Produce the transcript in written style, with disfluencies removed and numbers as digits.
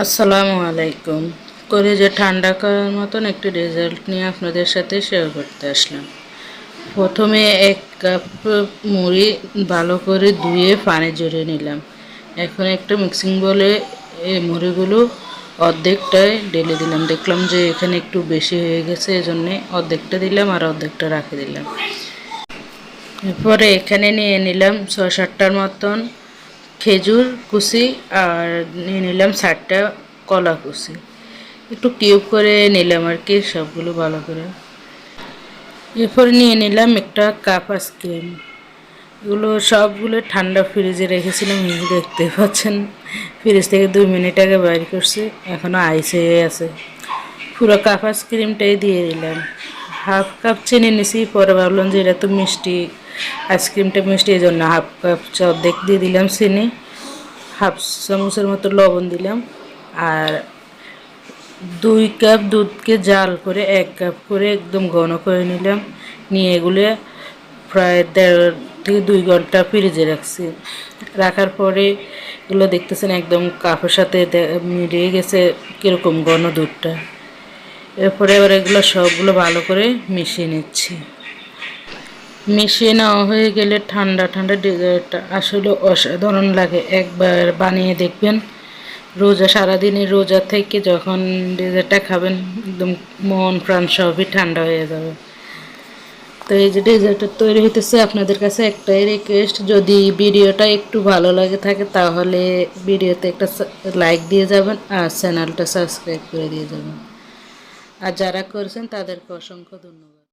আসসালামু আলাইকুম। করে যে ঠান্ডা করার মতন একটি রেজাল্ট নিয়ে আপনাদের সাথে শেয়ার করতে আসলাম। প্রথমে 1 কাপ মুড়ি ভালো করে ধুয়ে পানি ঝরিয়ে নিলাম। এখন একটা মিক্সিং বলে এই মুড়িগুলো অর্ধেকটায় ঢেলে দিলাম। দেখলাম যে এখানে একটু বেশি হয়ে গেছে, এজন্যে অর্ধেকটা দিলাম আর অর্ধেকটা রাখে দিলাম। এরপরে এখানে নিয়ে নিলাম 6-7টার মতন খেজুর কুচি আর নিয়ে নিলাম 7টা কলা কুচি। একটু কিউব করে নিলাম আর কি সবগুলো ভালো করে। এরপর নিয়ে নিলাম একটা কাপ আইসক্রিম। এগুলো সবগুলো ঠান্ডা ফ্রিজে রেখেছিলাম, এই দেখতে পাচ্ছেন ফ্রিজ থেকে 2 মিনিট আগে বাইর করছি, এখনও আইস হয়ে আছে। পুরো কাপ আইসক্রিমটাই দিয়ে দিলাম। 1/2 কাপ চিনি নিছি, পরে ভাবলাম যে এটা তো মিষ্টি, আইসক্রিমটা মিষ্টি, এই জন্য 1/2 কাপ অর্ধেক দিয়ে দিলাম চিনি। 1/2 চামচের মতো লবণ দিলাম আর 2 কাপ দুধকে জাল করে 1 কাপ করে একদম ঘন করে নিলাম। নিয়ে এগুলো প্রায় 1.5 থেকে 2 ঘন্টা ফ্রিজে রাখছি। রাখার পরে এগুলো দেখতেছেন একদম কাপের সাথে মিলিয়ে গেছে কীরকম ঘন দুধটা। এরপরে এবার এগুলো সবগুলো ভালো করে মিশিয়ে নিচ্ছি। মিশিয়ে নেওয়া হয়ে গেলে ঠান্ডা ঠান্ডা ডেজার্টটা আসলে অসাধারণ লাগে, একবার বানিয়ে দেখবেন। সারাদিনের রোজা থেকে যখন ডেজার্টটা খাবেন একদম মন প্রাণ সবই ঠান্ডা হয়ে যাবে। তো এই যে ডেজার্টটা তৈরি হইতেছে, আপনাদের কাছে একটাই রিকোয়েস্ট, যদি ভিডিওটা একটু ভালো লাগে থাকে তাহলে ভিডিওতে একটা লাইক দিয়ে যাবেন আর চ্যানেলটা সাবস্ক্রাইব করে দিয়ে যাবেন। আর যারা করছেন তাদেরকে অসংখ্য ধন্যবাদ।